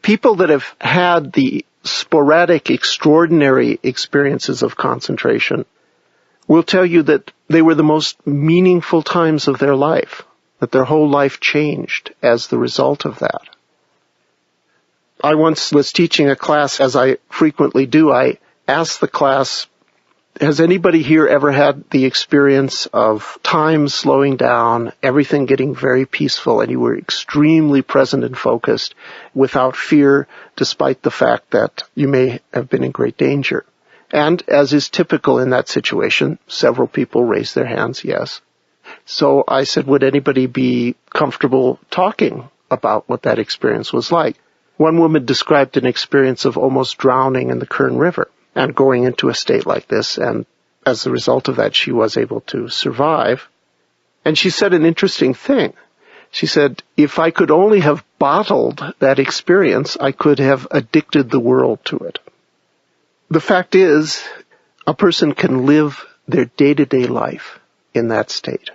People that have had the sporadic, extraordinary experiences of concentration will tell you that they were the most meaningful times of their life, that their whole life changed as the result of that. I once was teaching a class, as I frequently do. I asked the class, has anybody here ever had the experience of time slowing down, everything getting very peaceful, and you were extremely present and focused without fear, despite the fact that you may have been in great danger? And as is typical in that situation, several people raised their hands, yes. So I said, would anybody be comfortable talking about what that experience was like? One woman described an experience of almost drowning in the Kern River and going into a state like this, and as a result of that, she was able to survive. And she said an interesting thing. She said, if I could only have bottled that experience, I could have addicted the world to it. The fact is, a person can live their day-to-day life in that state.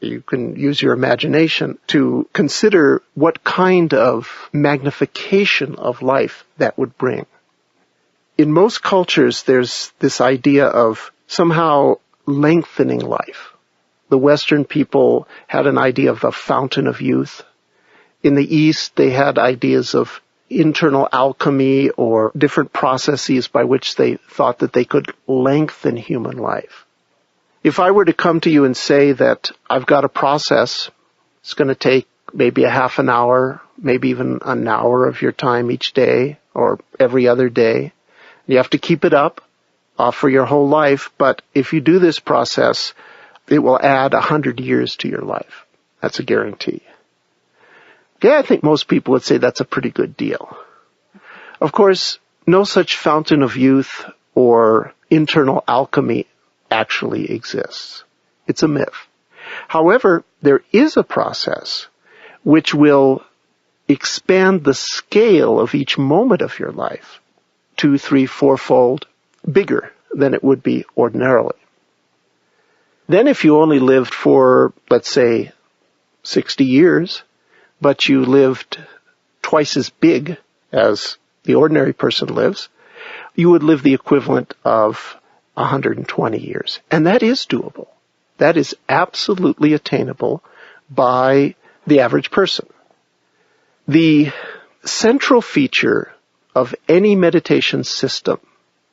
You can use your imagination to consider what kind of magnification of life that would bring. In most cultures, there's this idea of somehow lengthening life. The Western people had an idea of a fountain of youth. In the East, they had ideas of internal alchemy or different processes by which they thought that they could lengthen human life. If I were to come to you and say that I've got a process, it's going to take maybe a half an hour, maybe even an hour of your time each day or every other day. You have to keep it up for your whole life, but if you do this process, it will add 100 years to your life. That's a guarantee. Okay, I think most people would say that's a pretty good deal. Of course, no such fountain of youth or internal alchemy actually exists. It's a myth. However, there is a process which will expand the scale of each moment of your life 2, 3, 4-fold bigger than it would be ordinarily. Then if you only lived for, let's say, 60 years, but you lived twice as big as the ordinary person lives, you would live the equivalent of 120 years. And that is doable. That is absolutely attainable by the average person. The central feature of any meditation system,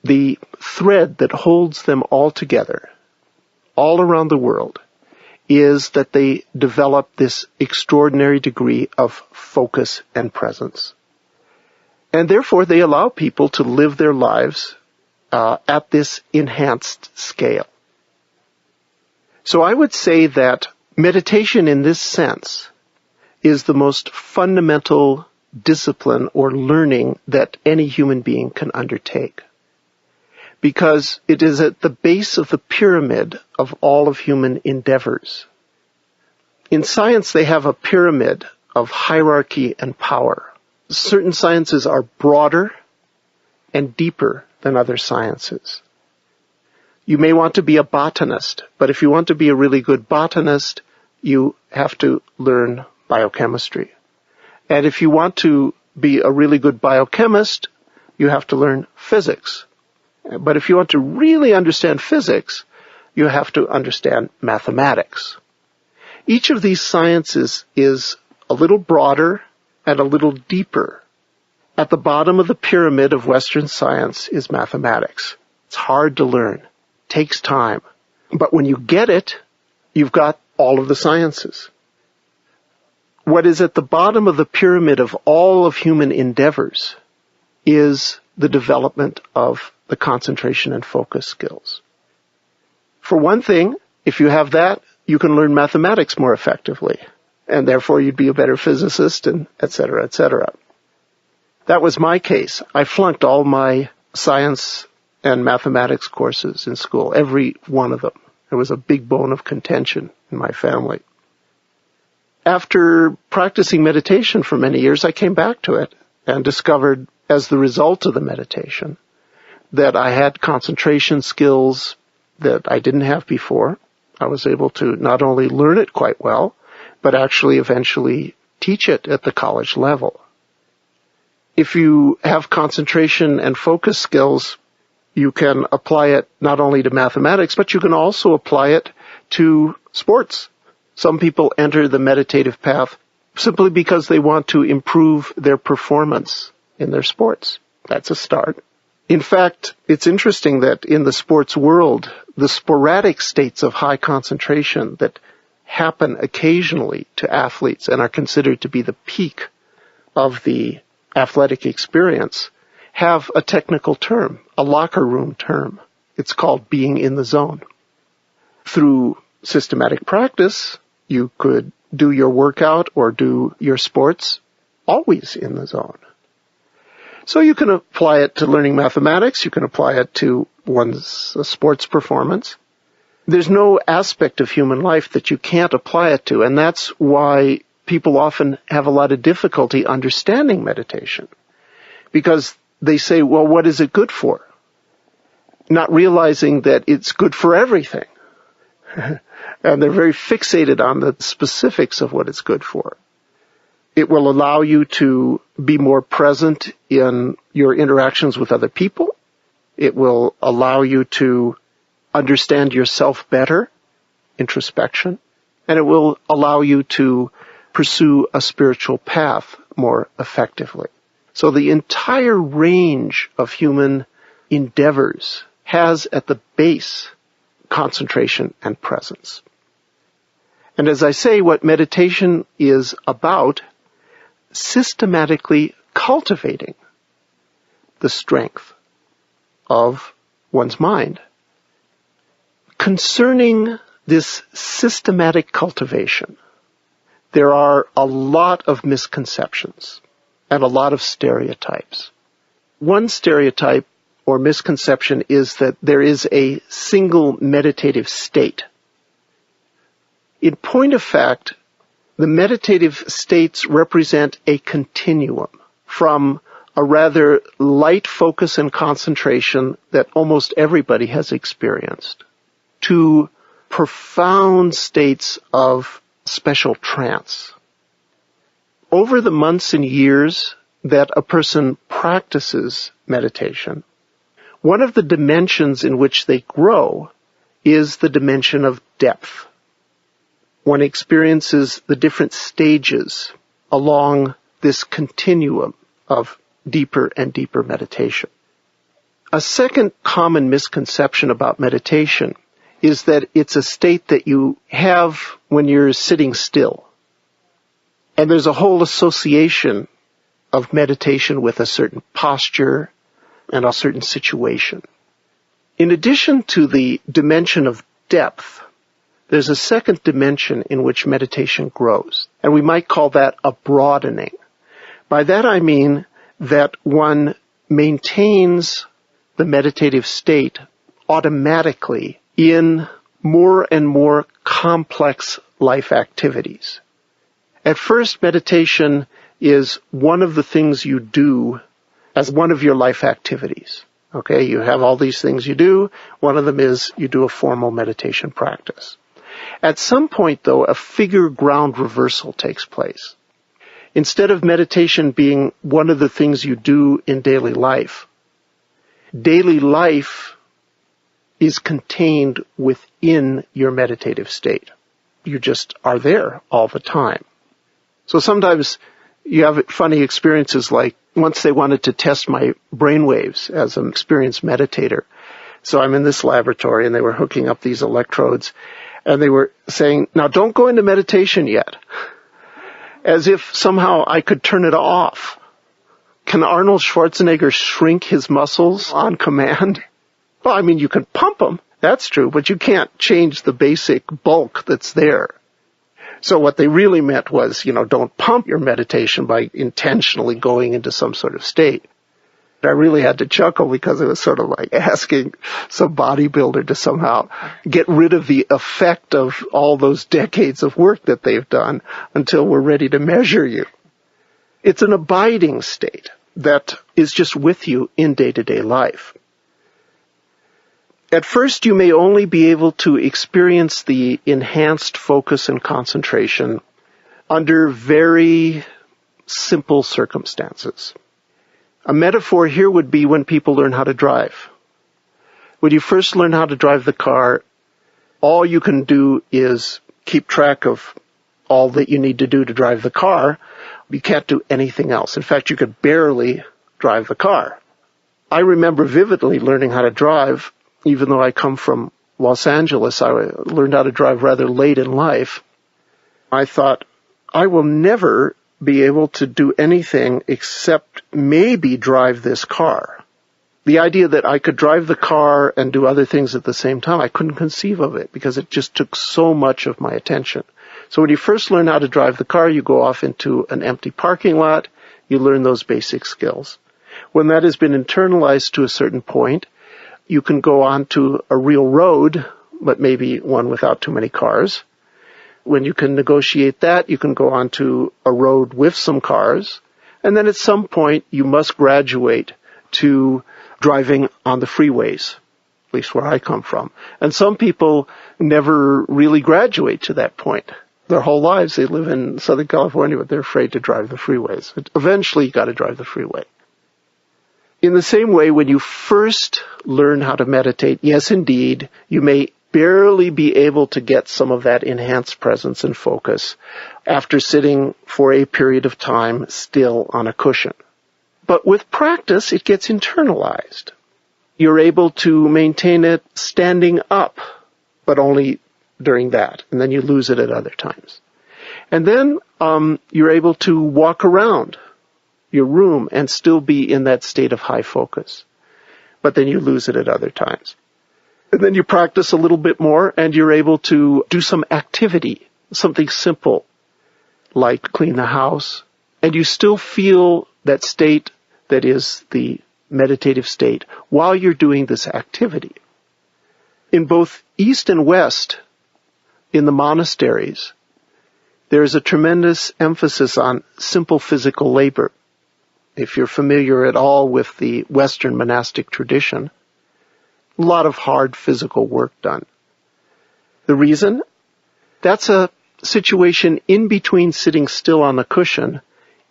the thread that holds them all together, all around the world, is that they develop this extraordinary degree of focus and presence. And therefore they allow people to live their lives at this enhanced scale. So I would say that meditation in this sense is the most fundamental discipline or learning that any human being can undertake, because it is at the base of the pyramid of all of human endeavors. In science, they have a pyramid of hierarchy and power. Certain sciences are broader and deeper than other sciences. You may want to be a botanist, but if you want to be a really good botanist, you have to learn biochemistry. And if you want to be a really good biochemist, you have to learn physics. But if you want to really understand physics, you have to understand mathematics. Each of these sciences is a little broader and a little deeper. At the bottom of the pyramid of Western science is mathematics. It's hard to learn. It takes time. But when you get it, you've got all of the sciences. What is at the bottom of the pyramid of all of human endeavors is the development of the concentration and focus skills. For one thing, if you have that, you can learn mathematics more effectively, and therefore you'd be a better physicist, and et cetera, et cetera. That was my case. I flunked all my science and mathematics courses in school, every one of them. There was a big bone of contention in my family. After practicing meditation for many years, I came back to it and discovered, as the result of the meditation, that I had concentration skills that I didn't have before. I was able to not only learn it quite well, but actually eventually teach it at the college level. If you have concentration and focus skills, you can apply it not only to mathematics, but you can also apply it to sports. Some people enter the meditative path simply because they want to improve their performance in their sports. That's a start. In fact, it's interesting that in the sports world, the sporadic states of high concentration that happen occasionally to athletes and are considered to be the peak of the athletic experience have a technical term, a locker room term. It's called being in the zone. Through systematic practice, you could do your workout or do your sports always in the zone. So you can apply it to learning mathematics, you can apply it to one's sports performance. There's no aspect of human life that you can't apply it to, and that's why people often have a lot of difficulty understanding meditation. Because they say, well, what is it good for? Not realizing that it's good for everything. And they're very fixated on the specifics of what it's good for. It will allow you to be more present in your interactions with other people. It will allow you to understand yourself better, introspection. And it will allow you to pursue a spiritual path more effectively. So the entire range of human endeavors has at the base concentration and presence. And as I say, what meditation is about, systematically cultivating the strength of one's mind. Concerning this systematic cultivation, there are a lot of misconceptions and a lot of stereotypes. One stereotype or misconception is that there is a single meditative state. In point of fact, the meditative states represent a continuum from a rather light focus and concentration that almost everybody has experienced to profound states of special trance. Over the months and years that a person practices meditation, one of the dimensions in which they grow is the dimension of depth. One experiences the different stages along this continuum of deeper and deeper meditation. A second common misconception about meditation is that it's a state that you have when you're sitting still. And there's a whole association of meditation with a certain posture and a certain situation. In addition to the dimension of depth, there's a second dimension in which meditation grows, and we might call that a broadening. By that I mean that one maintains the meditative state automatically in more and more complex life activities. At first, meditation is one of the things you do as one of your life activities. Okay, you have all these things you do. One of them is you do a formal meditation practice. At some point, though, a figure ground reversal takes place. Instead of meditation being one of the things you do in daily life is contained within your meditative state. You just are there all the time. So sometimes you have funny experiences, like once they wanted to test my brainwaves as an experienced meditator. So I'm in this laboratory and they were hooking up these electrodes and they were saying, now don't go into meditation yet. As if somehow I could turn it off. Can Arnold Schwarzenegger shrink his muscles on command? Well, I mean, you can pump them. That's true, but you can't change the basic bulk that's there. So what they really meant was, don't pump your meditation by intentionally going into some sort of state. I really had to chuckle because it was sort of like asking some bodybuilder to somehow get rid of the effect of all those decades of work that they've done until we're ready to measure you. It's an abiding state that is just with you in day-to-day life. At first, you may only be able to experience the enhanced focus and concentration under very simple circumstances. A metaphor here would be when people learn how to drive. When you first learn how to drive the car, all you can do is keep track of all that you need to do to drive the car. You can't do anything else. In fact, you could barely drive the car. I remember vividly learning how to drive, even though I come from Los Angeles. I learned how to drive rather late in life. I thought, I will never be able to do anything except maybe drive this car. The idea that I could drive the car and do other things at the same time, I couldn't conceive of it because it just took so much of my attention. So when you first learn how to drive the car, you go off into an empty parking lot, you learn those basic skills. When that has been internalized to a certain point, you can go on to a real road, but maybe one without too many cars. When you can negotiate that, you can go on to a road with some cars. And then at some point, you must graduate to driving on the freeways, at least where I come from. And some people never really graduate to that point. Their whole lives, they live in Southern California, but they're afraid to drive the freeways. Eventually, you got to drive the freeway. In the same way, when you first learn how to meditate, yes, indeed, you may barely be able to get some of that enhanced presence and focus after sitting for a period of time still on a cushion. But with practice, it gets internalized. You're able to maintain it standing up, but only during that, and then you lose it at other times. And then you're able to walk around your room and still be in that state of high focus. But then you lose it at other times. And then you practice a little bit more and you're able to do some activity, something simple, like clean the house. And you still feel that state that is the meditative state while you're doing this activity. In both East and West, in the monasteries, there is a tremendous emphasis on simple physical labor. If you're familiar at all with the Western monastic tradition, a lot of hard physical work done. The reason? That's a situation in between sitting still on the cushion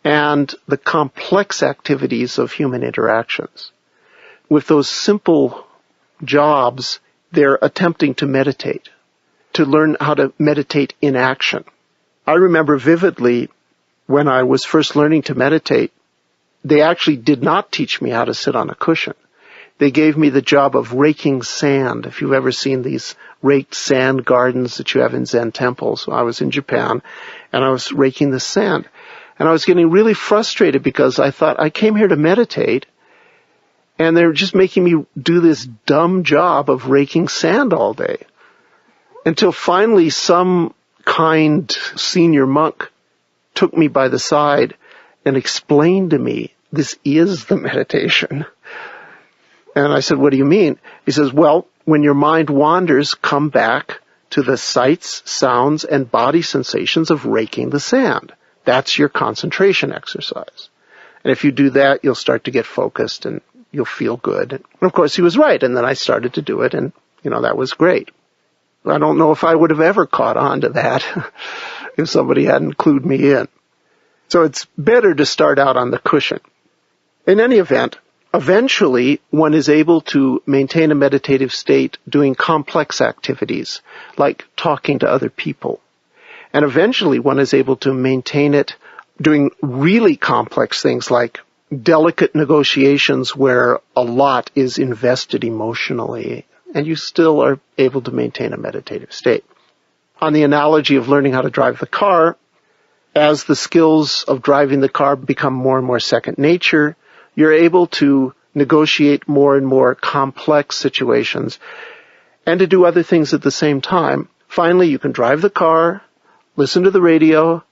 and the complex activities of human interactions. With those simple jobs, they're attempting to meditate, to learn how to meditate in action. I remember vividly when I was first learning to meditate, they actually did not teach me how to sit on a cushion. They gave me the job of raking sand. If you've ever seen these raked sand gardens that you have in Zen temples, I was in Japan and I was raking the sand. And I was getting really frustrated because I thought, I came here to meditate and they're just making me do this dumb job of raking sand all day. Until finally some kind senior monk took me by the side and explained to me, this is the meditation. And I said, what do you mean? He says, well, when your mind wanders, come back to the sights, sounds, and body sensations of raking the sand. That's your concentration exercise. And if you do that, you'll start to get focused and you'll feel good. And of course, he was right. And then I started to do it and, that was great. I don't know if I would have ever caught on to that if somebody hadn't clued me in. So it's better to start out on the cushion. In any event, eventually one is able to maintain a meditative state doing complex activities like talking to other people. And eventually one is able to maintain it doing really complex things like delicate negotiations where a lot is invested emotionally, and you still are able to maintain a meditative state. On the analogy of learning how to drive the car, as the skills of driving the car become more and more second nature, you're able to negotiate more and more complex situations and to do other things at the same time. Finally, you can drive the car, listen to the radio,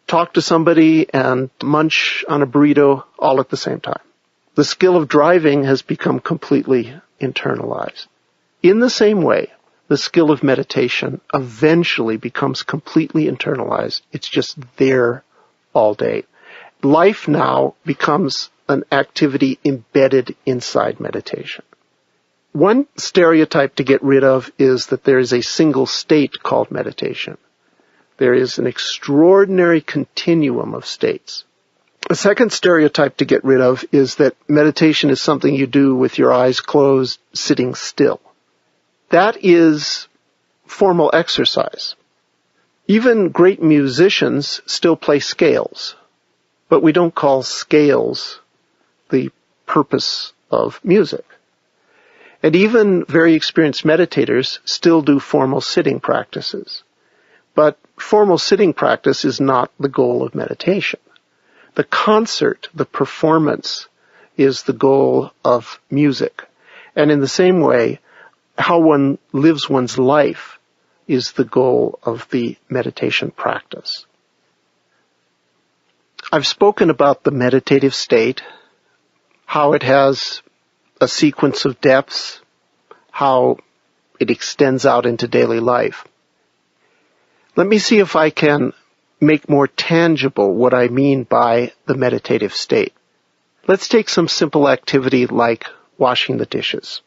talk to somebody, and munch on a burrito all at the same time. The skill of driving has become completely internalized. In the same way, the skill of meditation eventually becomes completely internalized. It's just there all day. Life now becomes an activity embedded inside meditation. One stereotype to get rid of is that there is a single state called meditation. There is an extraordinary continuum of states. A second stereotype to get rid of is that meditation is something you do with your eyes closed, sitting still. That is formal exercise. Even great musicians still play scales, but we don't call scales the purpose of music. And even very experienced meditators still do formal sitting practices. But formal sitting practice is not the goal of meditation. The concert, the performance, is the goal of music. And in the same way, how one lives one's life is the goal of the meditation practice. I've spoken about the meditative state, how it has a sequence of depths, how it extends out into daily life. Let me see if I can make more tangible what I mean by the meditative state. Let's take some simple activity like washing the dishes.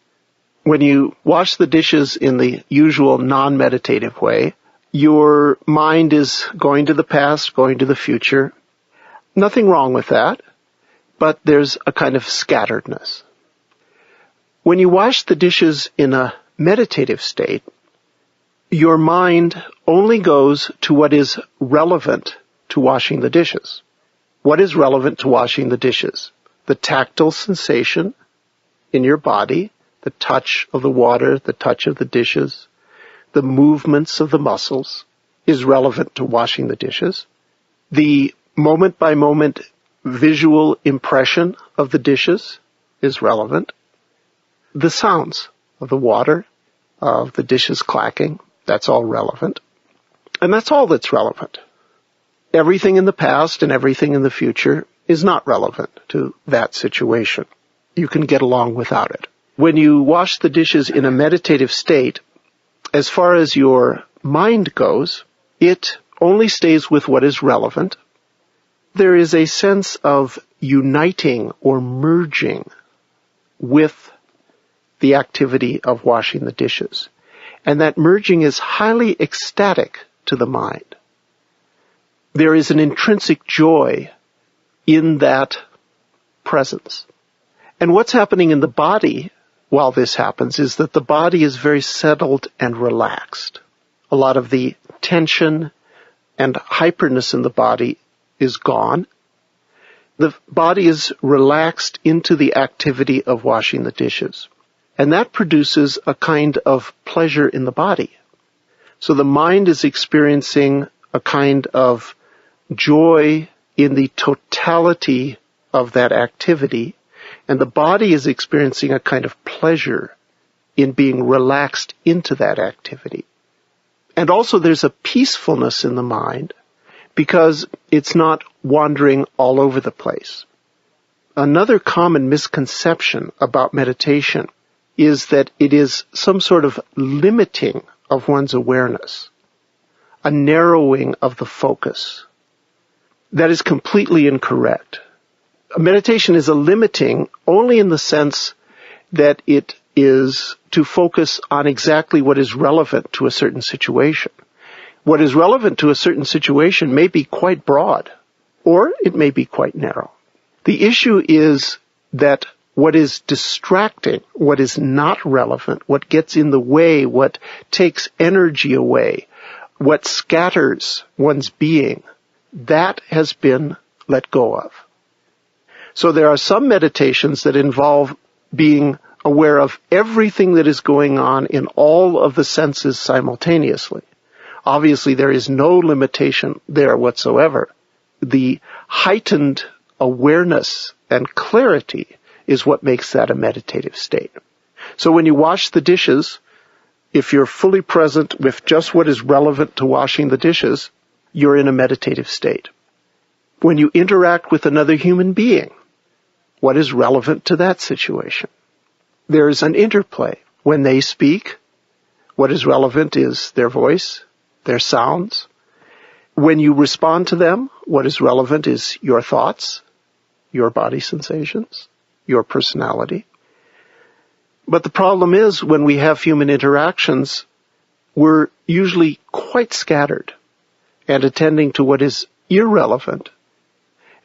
When you wash the dishes in the usual non-meditative way, your mind is going to the past, going to the future. Nothing wrong with that, but there's a kind of scatteredness. When you wash the dishes in a meditative state, your mind only goes to what is relevant to washing the dishes. What is relevant to washing the dishes? The tactile sensation in your body, the touch of the water, the touch of the dishes, the movements of the muscles is relevant to washing the dishes. The moment-by-moment visual impression of the dishes is relevant. The sounds of the water, of the dishes clacking, that's all relevant. And that's all that's relevant. Everything in the past and everything in the future is not relevant to that situation. You can get along without it. When you wash the dishes in a meditative state, as far as your mind goes, it only stays with what is relevant. There is a sense of uniting or merging with the activity of washing the dishes. And that merging is highly ecstatic to the mind. There is an intrinsic joy in that presence. And what's happening in the body while this happens is that the body is very settled and relaxed. A lot of the tension and hyperness in the body is gone. The body is relaxed into the activity of washing the dishes. And that produces a kind of pleasure in the body. So the mind is experiencing a kind of joy in the totality of that activity, and the body is experiencing a kind of pleasure in being relaxed into that activity. And also there's a peacefulness in the mind because it's not wandering all over the place. Another common misconception about meditation is that it is some sort of limiting of one's awareness, a narrowing of the focus. That is completely incorrect. Meditation is a limiting only in the sense that it is to focus on exactly what is relevant to a certain situation. What is relevant to a certain situation may be quite broad, or it may be quite narrow. The issue is that what is distracting, what is not relevant, what gets in the way, what takes energy away, what scatters one's being, that has been let go of. So there are some meditations that involve being aware of everything that is going on in all of the senses simultaneously. Obviously, there is no limitation there whatsoever. The heightened awareness and clarity is what makes that a meditative state. So when you wash the dishes, if you're fully present with just what is relevant to washing the dishes, you're in a meditative state. When you interact with another human being, what is relevant to that situation? There's an interplay. When they speak, what is relevant is their voice, their sounds. When you respond to them, what is relevant is your thoughts, your body sensations, your personality. But the problem is when we have human interactions, we're usually quite scattered and attending to what is irrelevant.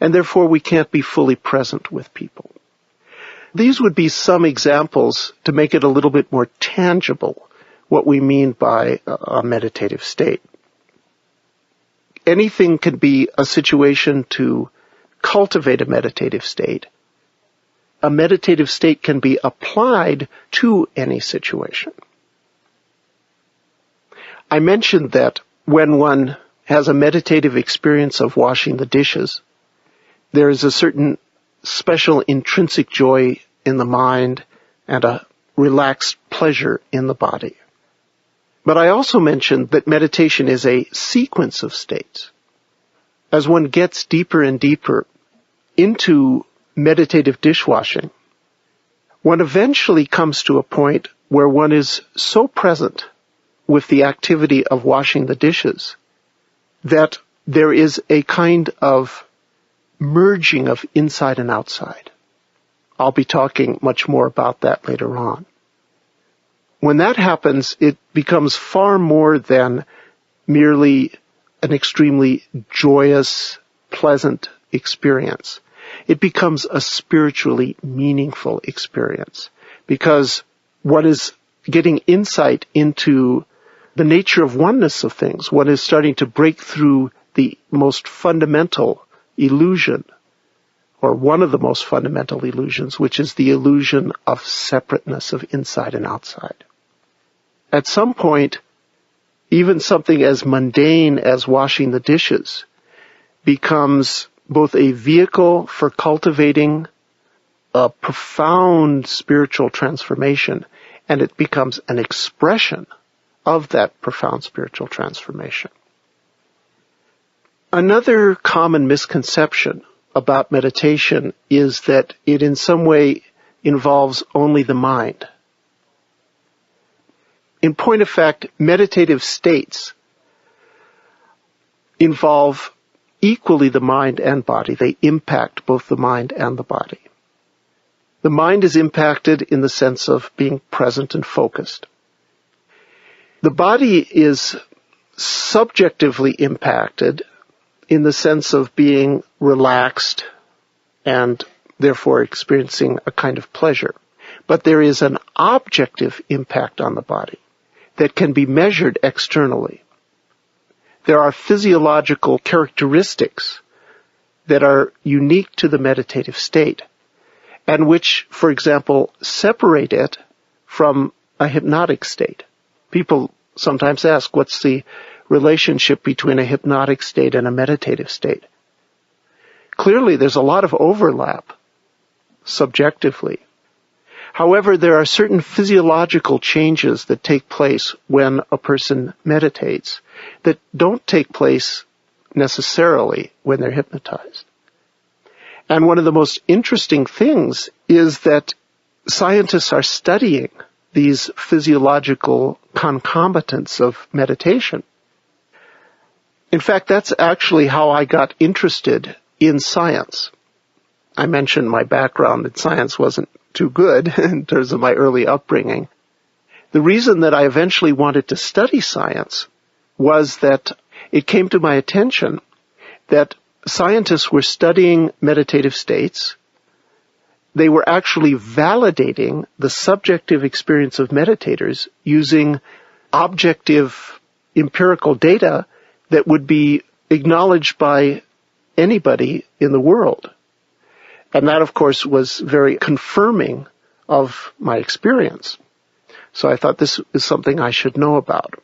and therefore we can't be fully present with people. These would be some examples to make it a little bit more tangible what we mean by a meditative state. Anything can be a situation to cultivate a meditative state. A meditative state can be applied to any situation. I mentioned that when one has a meditative experience of washing the dishes, there is a certain special intrinsic joy in the mind and a relaxed pleasure in the body. But I also mentioned that meditation is a sequence of states. As one gets deeper and deeper into meditative dishwashing, one eventually comes to a point where one is so present with the activity of washing the dishes that there is a kind of merging of inside and outside. I'll be talking much more about that later on. When that happens, it becomes far more than merely an extremely joyous, pleasant experience. It becomes a spiritually meaningful experience because one is getting insight into the nature of oneness of things. One is starting to break through the most fundamental illusion, or one of the most fundamental illusions, which is the illusion of separateness of inside and outside. At some point, even something as mundane as washing the dishes becomes both a vehicle for cultivating a profound spiritual transformation, and it becomes an expression of that profound spiritual transformation. Another common misconception about meditation is that it in some way involves only the mind. In point of fact, meditative states involve equally the mind and body. They impact both the mind and the body. The mind is impacted in the sense of being present and focused. The body is subjectively impacted in the sense of being relaxed and therefore experiencing a kind of pleasure. But there is an objective impact on the body that can be measured externally. There are physiological characteristics that are unique to the meditative state and which, for example, separate it from a hypnotic state. People sometimes ask, what's the relationship between a hypnotic state and a meditative state? Clearly, there's a lot of overlap subjectively. However, there are certain physiological changes that take place when a person meditates that don't take place necessarily when they're hypnotized. And one of the most interesting things is that scientists are studying these physiological concomitants of meditation. In fact, that's actually how I got interested in science. I mentioned my background in science wasn't too good in terms of my early upbringing. The reason that I eventually wanted to study science was that it came to my attention that scientists were studying meditative states. They were actually validating the subjective experience of meditators using objective empirical data that would be acknowledged by anybody in the world. And that, of course, was very confirming of my experience. So I thought this is something I should know about.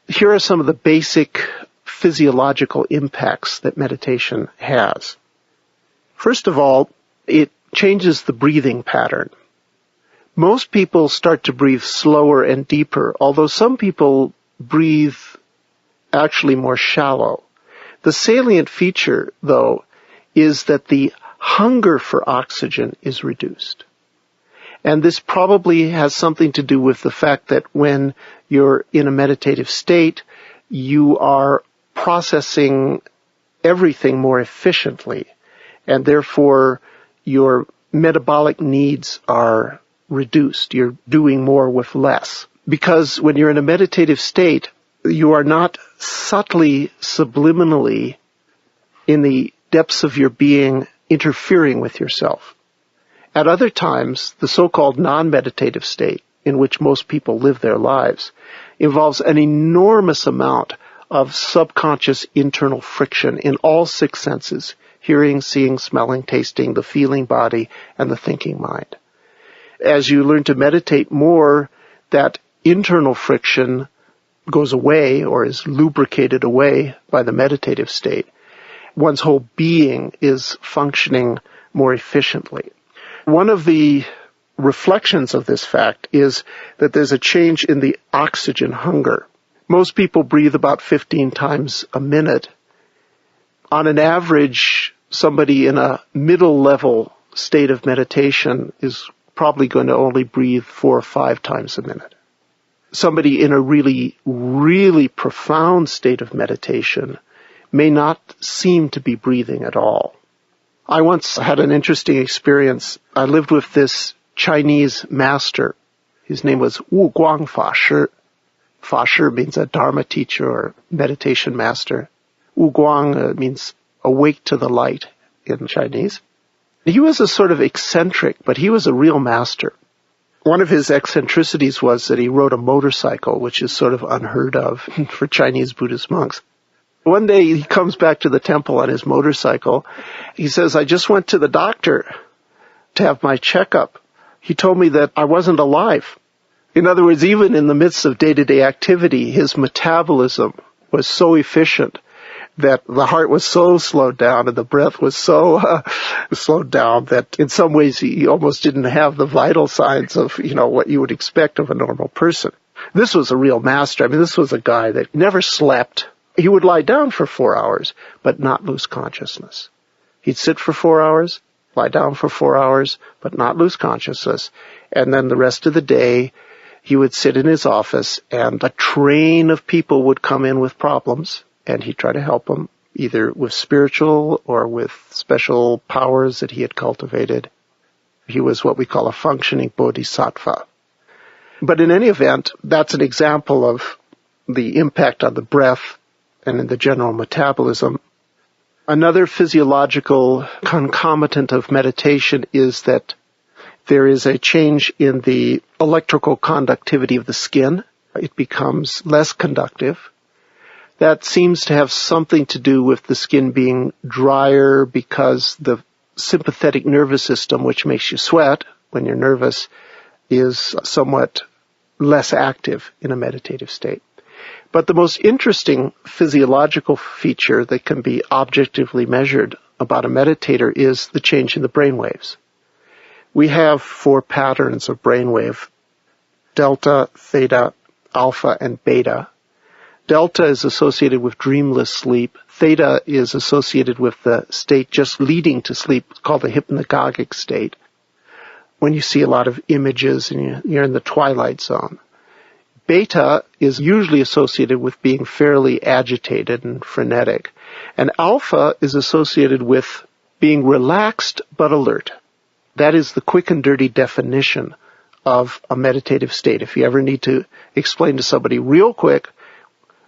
Here are some of the basic physiological impacts that meditation has. First of all, it changes the breathing pattern. Most people start to breathe slower and deeper, although some people breathe actually more shallow. The salient feature, though, is that the hunger for oxygen is reduced. And this probably has something to do with the fact that when you're in a meditative state, you are processing everything more efficiently, and therefore your metabolic needs are reduced. You're doing more with less. Because when you're in a meditative state, you are not subtly, subliminally, in the depths of your being interfering with yourself. At other times, the so-called non-meditative state, in which most people live their lives, involves an enormous amount of subconscious internal friction in all six senses: hearing, seeing, smelling, tasting, the feeling body, and the thinking mind. As you learn to meditate more, that internal friction goes away or is lubricated away by the meditative state. One's whole being is functioning more efficiently. One of the reflections of this fact is that there's a change in the oxygen hunger. Most people breathe about 15 times a minute. On an average, somebody in a middle-level state of meditation is probably going to only breathe 4 or 5 times a minute. Somebody in a really, really profound state of meditation may not seem to be breathing at all. I once had an interesting experience. I lived with this Chinese master. His name was Wu Guang Fa Shi. Fa Shi means a Dharma teacher or meditation master. Wu Guang means awake to the light in Chinese. He was a sort of eccentric, but he was a real master. One of his eccentricities was that he rode a motorcycle, which is sort of unheard of for Chinese Buddhist monks. One day he comes back to the temple on his motorcycle. He says, "I just went to the doctor to have my checkup. He told me that I wasn't alive." In other words, even in the midst of day-to-day activity, his metabolism was so efficient that the heart was so slowed down and the breath was so slowed down that in some ways he almost didn't have the vital signs of, what you would expect of a normal person. This was a real master. I mean, this was a guy that never slept. He would lie down for 4 hours, but not lose consciousness. He'd sit for 4 hours, lie down for 4 hours, but not lose consciousness. And then the rest of the day, he would sit in his office, and a train of people would come in with problems, and he'd try to help them, either with spiritual or with special powers that he had cultivated. He was what we call a functioning bodhisattva. But in any event, that's an example of the impact on the breath and in the general metabolism. Another physiological concomitant of meditation is that there is a change in the electrical conductivity of the skin. It becomes less conductive. That seems to have something to do with the skin being drier because the sympathetic nervous system, which makes you sweat when you're nervous, is somewhat less active in a meditative state. But the most interesting physiological feature that can be objectively measured about a meditator is the change in the brain waves. We have 4 patterns of brainwave: delta, theta, alpha, and beta. Delta is associated with dreamless sleep. Theta is associated with the state just leading to sleep, called the hypnagogic state, when you see a lot of images and you're in the twilight zone. Beta is usually associated with being fairly agitated and frenetic. And alpha is associated with being relaxed but alert. That is the quick and dirty definition of a meditative state. If you ever need to explain to somebody real quick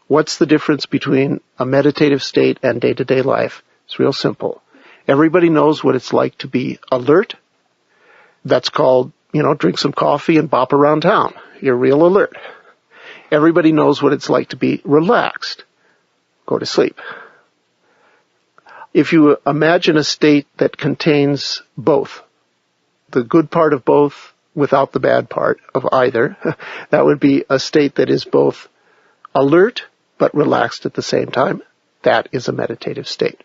what's the difference between a meditative state and day-to-day life, it's real simple. Everybody knows what it's like to be alert. That's called, drink some coffee and bop around town. You're real alert. Everybody knows what it's like to be relaxed. Go to sleep. If you imagine a state that contains both, the good part of both without the bad part of either, that would be a state that is both alert but relaxed at the same time. That is a meditative state.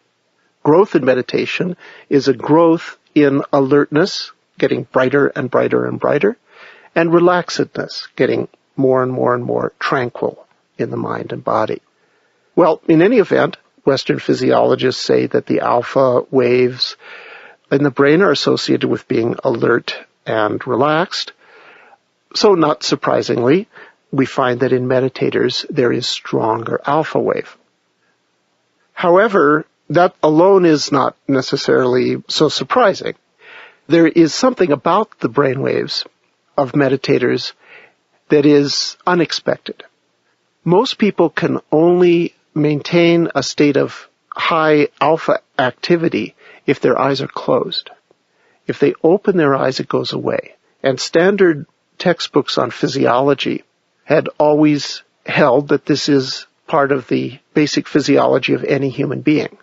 Growth in meditation is a growth in alertness, getting brighter and brighter and brighter, and relaxedness, getting more and more and more tranquil in the mind and body. Well, in any event, Western physiologists say that the alpha waves in the brain are associated with being alert and relaxed. So not surprisingly, we find that in meditators there is stronger alpha wave. However, that alone is not necessarily so surprising. There is something about the brainwaves of meditators that is unexpected. Most people can only maintain a state of high alpha activity if their eyes are closed. If they open their eyes, it goes away. And standard textbooks on physiology had always held that this is part of the basic physiology of any human being.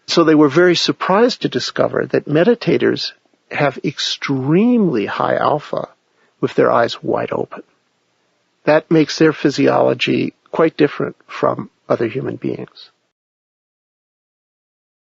So they were very surprised to discover that meditators have extremely high alpha with their eyes wide open. That makes their physiology quite different from other human beings.